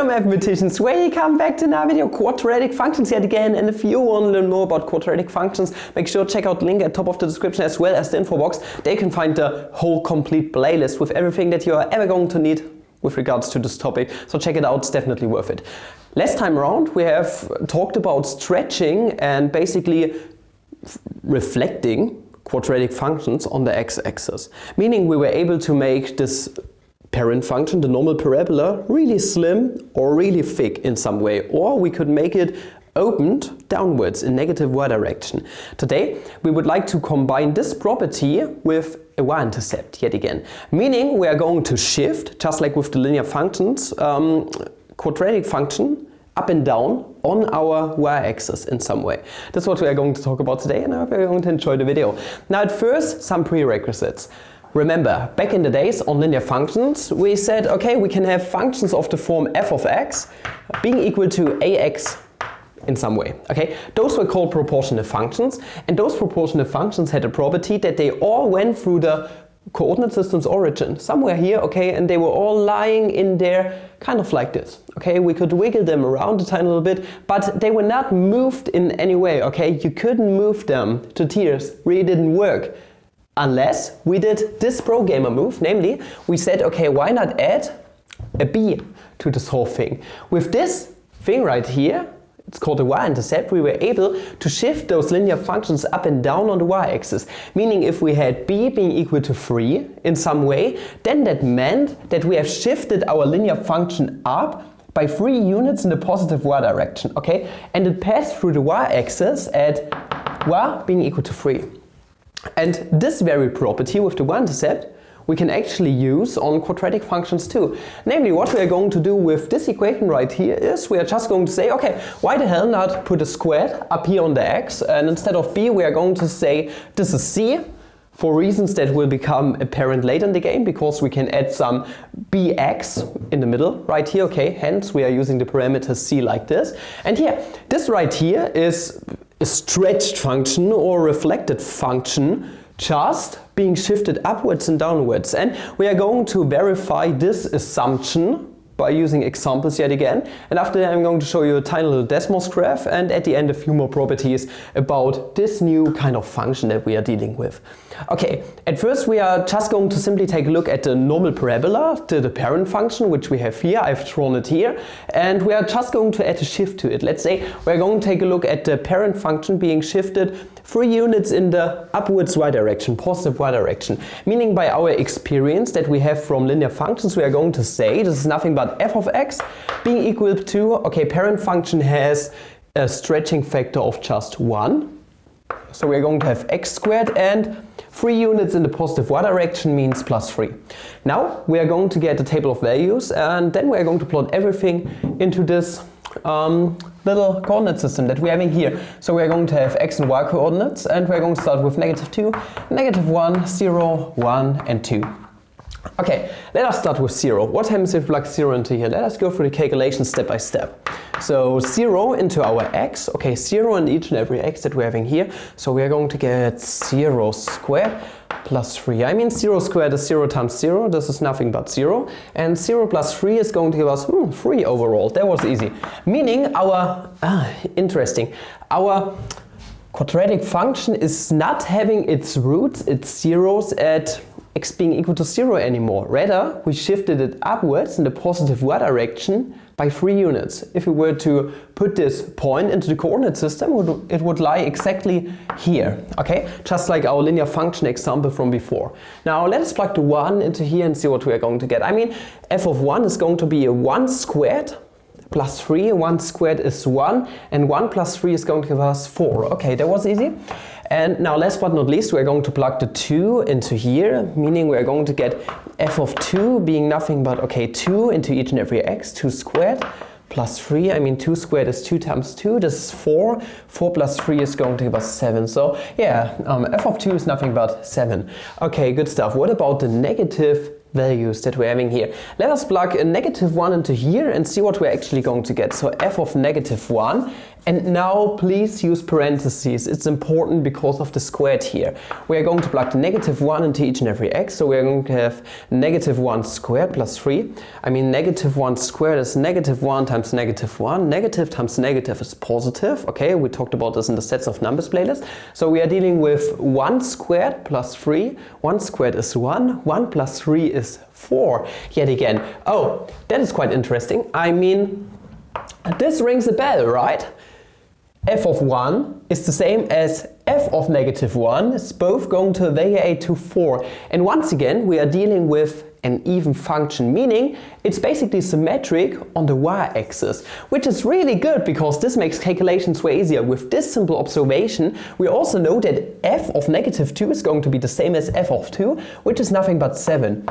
Hello mathematicians, welcome back to another video, quadratic functions yet again. And if you want to learn more about quadratic functions, make sure to check out the link at the top of the description as well as the info box. There you can find the whole complete playlist with everything that you are ever going to need with regards to this topic. So check it out, it's definitely worth it. Last time around we have talked about stretching and basically reflecting quadratic functions on the x-axis. Meaning we were able to make this parent function, the normal parabola, really slim or really thick in some way. Or we could make it opened downwards in negative y direction. Today we would like to combine this property with a y-intercept yet again. Meaning we are going to shift, just like with the linear functions, quadratic function up and down on our y-axis in some way. That's what we are going to talk about today, and I hope you're going to enjoy the video. Now at first, some prerequisites. Remember, back in the days on linear functions, we said, okay, we can have functions of the form f of x being equal to ax in some way. Okay, those were called proportional functions, and those proportional functions had a property that they all went through the coordinate system's origin, somewhere here, okay, and they were all lying in there kind of like this. Okay, we could wiggle them around a tiny little bit, but they were not moved in any way. Okay, you couldn't move them to tears, really didn't work. Unless we did this pro-gamer move, namely, we said, okay, why not add a b to this whole thing? With this thing right here, it's called a y-intercept, we were able to shift those linear functions up and down on the y-axis. Meaning if we had b being equal to 3 in some way, then that meant that we have shifted our linear function up by 3 units in the positive y direction, okay? And it passed through the y-axis at y being equal to 3. And this very property with the y-intercept we can actually use on quadratic functions too. Namely, what we are going to do with this equation right here is we are just going to say, okay, why the hell not put a squared up here on the x, and instead of b we are going to say this is c, for reasons that will become apparent later in the game, because we can add some bx in the middle right here, okay, hence we are using the parameter c like this. And here, this right here is a stretched function or reflected function just being shifted upwards and downwards. And we are going to verify this assumption by using examples yet again. And after that I'm going to show you a tiny little Desmos graph, and at the end a few more properties about this new kind of function that we are dealing with. Okay, at first we are just going to simply take a look at the normal parabola, the parent function, which we have here. I've drawn it here, and we are just going to add a shift to it. Let's say we're going to take a look at the parent function being shifted 3 units in the upwards y direction, positive y direction. Meaning by our experience that we have from linear functions, we are going to say this is nothing but f of x being equal to, okay, parent function has a stretching factor of just 1. So we are going to have x squared, and 3 units in the positive y direction means plus 3. Now we are going to get a table of values, and then we are going to plot everything into this little coordinate system that we are having here. So we are going to have x and y coordinates, and we are going to start with -2, -1, 0, 1 and 2. Okay, let us start with 0. What happens if we plug 0 into here? Let us go through the calculation step by step. So 0 into our x, okay, 0 in each and every x that we're having here. So we are going to get 0 squared plus 3. I mean 0 squared is 0 times 0, this is nothing but 0. And 0 plus 3 is going to give us 3 overall. That was easy. Meaning our, interesting, our quadratic function is not having its roots, its zeros at x being equal to 0 anymore. Rather, we shifted it upwards in the positive y direction by 3 units. If we were to put this point into the coordinate system, it would lie exactly here. Okay, just like our linear function example from before. Now let us plug the 1 into here and see what we are going to get. I mean, f of 1 is going to be a 1 squared plus 3, 1 squared is 1, and 1 plus 3 is going to give us 4. Okay, that was easy. And now last but not least, we're going to plug the 2 into here, meaning we're going to get f of 2 being nothing but, okay, 2 into each and every x, 2 squared, plus 3, I mean 2 squared is 2 times 2, this is 4, 4 plus 3 is going to give us 7. So yeah, f of 2 is nothing but 7. Okay, good stuff. What about the negative values that we're having here. Let us plug a -1 into here and see what we're actually going to get. So f of -1, and now please use parentheses. It's important because of the squared here. We are going to plug the -1 into each and every x, so we're going to have -1 squared plus 3. I mean, -1 squared is -1 times -1. Negative times negative is positive. Okay, we talked about this in the sets of numbers playlist. So we are dealing with 1 squared plus 3. 1 squared is 1. 1 plus 3 is 4. Yet again. Oh, that is quite interesting. I mean, this rings a bell, right? F of 1 is the same as f of -1. It's both going to evaluate to 4. And once again, we are dealing with an even function, meaning it's basically symmetric on the y-axis, which is really good because this makes calculations way easier. With this simple observation, we also know that f of -2 is going to be the same as f of 2, which is nothing but 7.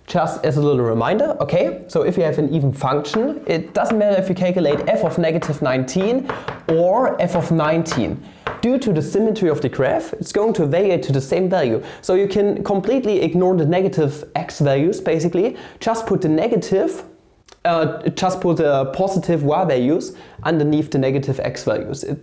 Just as a little reminder, okay, so if you have an even function, it doesn't matter if you calculate f of -19 or f of 19. Due to the symmetry of the graph, it's going to evaluate to the same value. So you can completely ignore the negative x values, basically. Just put the positive y values underneath the negative x values. It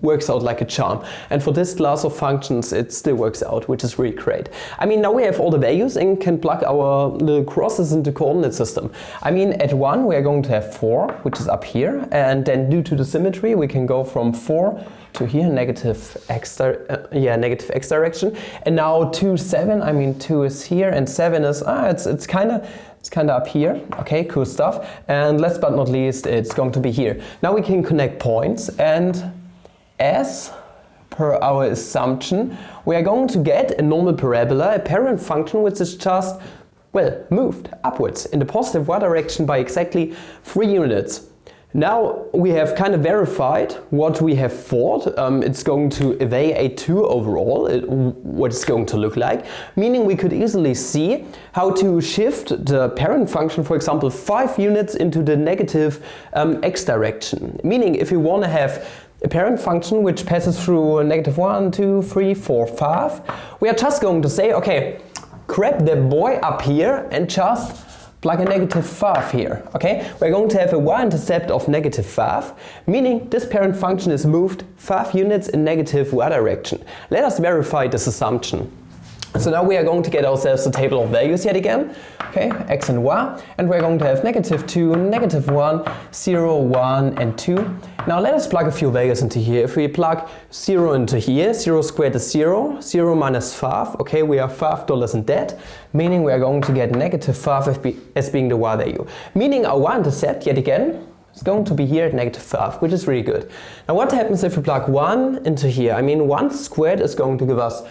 works out like a charm. And for this class of functions, it still works out, which is really great. I mean, now we have all the values and can plug our little crosses into the coordinate system. I mean, at 1, we are going to have 4, which is up here. And then due to the symmetry, we can go from 4 to here, negative x direction. And now 2, 7, I mean, 2 is here and 7 is, it's kind of up here. Okay, cool stuff. And last but not least, it's going to be here. Now we can connect points, and as per our assumption, we are going to get a normal parabola, a parent function, which is just, well, moved upwards in the positive y direction by exactly 3 units. Now we have kind of verified what we have thought. It's going to evaluate 2 overall, what it's going to look like. Meaning we could easily see how to shift the parent function, for example, 5 units into the negative x direction. Meaning if you want to have a parent function which passes through -1, 2, 3, 4, 5, we are just going to say, okay, grab the boy up here and just plug a -5 here, okay? We're going to have a y-intercept of -5, meaning this parent function is moved 5 units in negative y direction. Let us verify this assumption. So now we are going to get ourselves a table of values yet again, okay, x and y, and we're going to have -2, -1, 0, 1, and 2. Now let us plug a few values into here. If we plug 0 into here, 0 squared is 0, 0 minus 5, okay, we are $5 in debt, meaning we are going to get -5 as being the y value. Meaning our y-intercept, yet again, is going to be here at -5, which is really good. Now what happens if we plug 1 into here? I mean, 1 squared is going to give us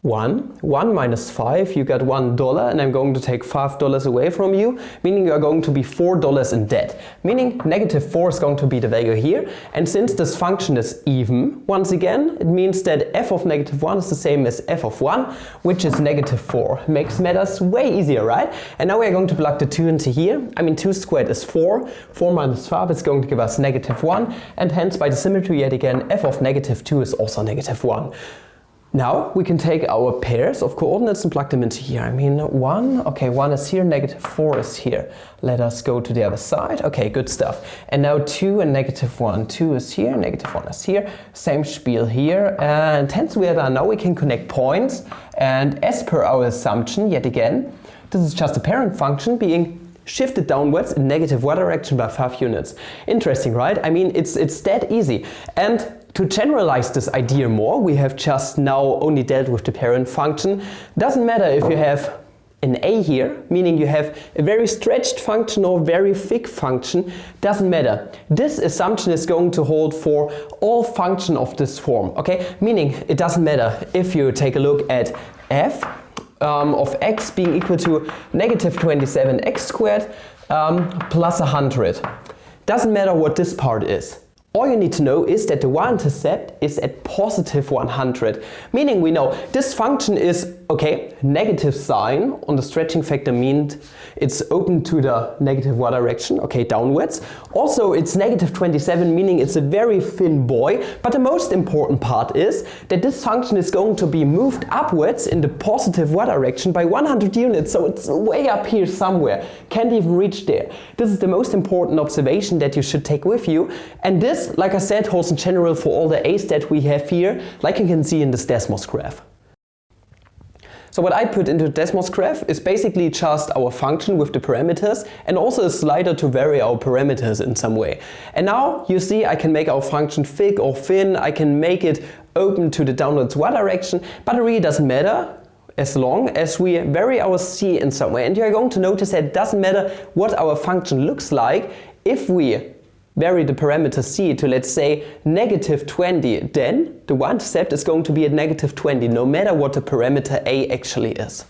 1 minus 5, you got $1, and I'm going to take $5 away from you, meaning you are going to be $4 in debt. Meaning -4 is going to be the value here, and since this function is even, once again, it means that f of -1 is the same as f of 1, which is -4. Makes matters way easier, right? And now we are going to plug the 2 into here. I mean, 2 squared is 4, 4 minus 5 is going to give us -1, and hence by the symmetry yet again, f of -2 is also -1. Now we can take our pairs of coordinates and plug them into here. I mean, 1, okay, 1 is here, -4 is here. Let us go to the other side. Okay, good stuff. And now 2 and -1. 2 is here, -1 is here. Same spiel here. And hence we are done. Now we can connect points. And as per our assumption, yet again, this is just a parent function being shifted downwards in negative y direction by 5 units. Interesting, right? I mean, it's that easy. And to generalize this idea more, we have just now only dealt with the parent function. Doesn't matter if you have an a here, meaning you have a very stretched function or very thick function, doesn't matter. This assumption is going to hold for all function of this form, okay? Meaning it doesn't matter if you take a look at f of x being equal to -27x² plus 100. Doesn't matter what this part is. All you need to know is that the y-intercept is at positive 100, meaning we know this function is, okay, negative sign on the stretching factor means it's open to the negative y direction, okay, downwards. Also it's negative 27, meaning it's a very thin boy, but the most important part is that this function is going to be moved upwards in the positive y direction by 100 units, so it's way up here somewhere, can't even reach there. This is the most important observation that you should take with you, and this, like I said, holds in general for all the a's that we have here, like you can see in this Desmos graph. So what I put into the Desmos graph is basically just our function with the parameters and also a slider to vary our parameters in some way. And now you see I can make our function thick or thin, I can make it open to the downwards y direction, but it really doesn't matter as long as we vary our c in some way. And you're going to notice that it doesn't matter what our function looks like. If we vary the parameter c to, let's say, negative 20, then the y-intercept is going to be at negative 20, no matter what the parameter a actually is.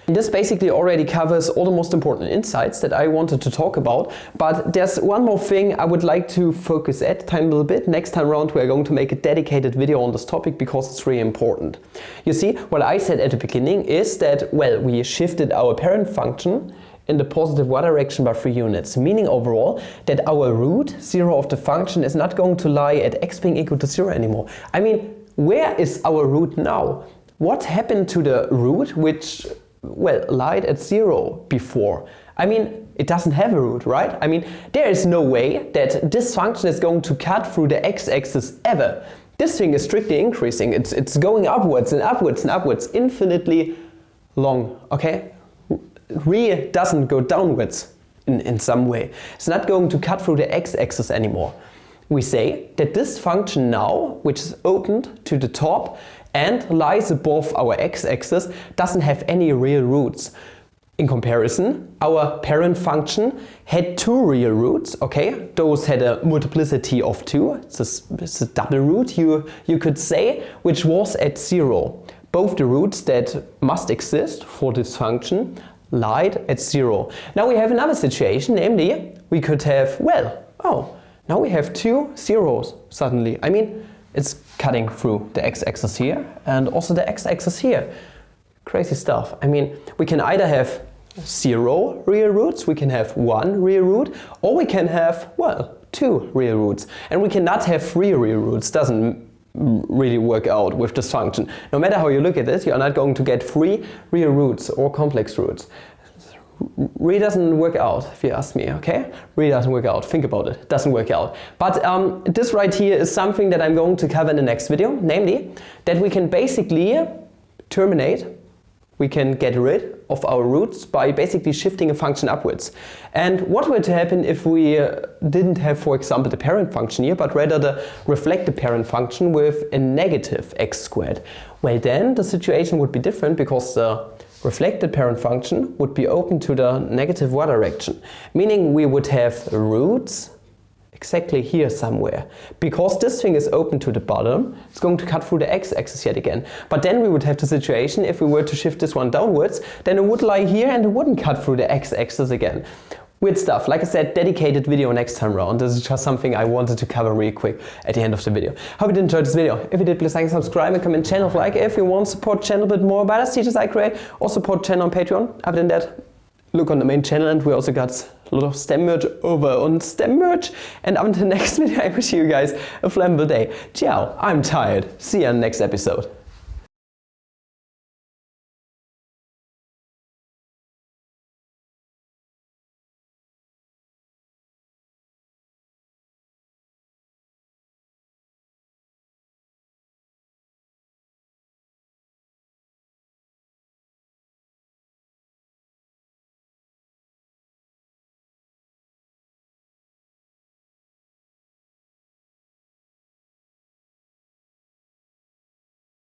And this basically already covers all the most important insights that I wanted to talk about, but there's one more thing I would like to focus at a tiny little bit. Next time around we're going to make a dedicated video on this topic because it's really important. You see, what I said at the beginning is that, well, we shifted our parent function in the positive y direction by 3 units, meaning overall that our root 0 of the function is not going to lie at x being equal to 0 anymore. I mean, where is our root now? What happened to the root which, well, lied at 0 before? I mean, it doesn't have a root, right? I mean, there is no way that this function is going to cut through the x-axis ever. This thing is strictly increasing. It's going upwards and upwards and upwards, infinitely long, okay? Really doesn't go downwards in some way. It's not going to cut through the x-axis anymore. We say that this function now, which is opened to the top and lies above our x-axis, doesn't have any real roots. In comparison, our parent function had 2 real roots, okay? Those had a multiplicity of 2. It's a double root, you could say, which was at 0. Both the roots that must exist for this function lied at 0. Now we have another situation, namely we could have, well, now we have 2 zeros suddenly. I mean, it's cutting through the x-axis here and also the x-axis here. Crazy stuff. I mean, we can either have 0 real roots, we can have 1 real root, or we can have, well, 2 real roots. And we cannot have 3 real roots. Doesn't really work out with this function. No matter how you look at it, you're not going to get 3 real roots or complex roots. Really doesn't work out, if you ask me, okay? Really doesn't work out. Think about it. Doesn't work out. But this right here is something that I'm going to cover in the next video, namely that we can basically terminate, we can get rid of our roots by basically shifting a function upwards. And what were to happen if we didn't have, for example, the parent function here, but rather the reflected parent function with a negative x²? Well, then the situation would be different because the reflected parent function would be open to the negative y direction, meaning we would have roots exactly here somewhere. Because this thing is open to the bottom, it's going to cut through the x-axis yet again. But then we would have the situation, if we were to shift this one downwards, then it would lie here and it wouldn't cut through the x-axis again. Weird stuff. Like I said, dedicated video next time around. This is just something I wanted to cover really quick at the end of the video. Hope you did enjoy this video. If you did, please like and subscribe and comment channel. Like if you want to support channel a bit more about us teachers I create, or support channel on Patreon. Other than that, look on the main channel, and we also got a lot of STEM merch over on STEM merch. And until the next video, I wish you guys a flammable day. Ciao, I'm tired. See you in the next episode.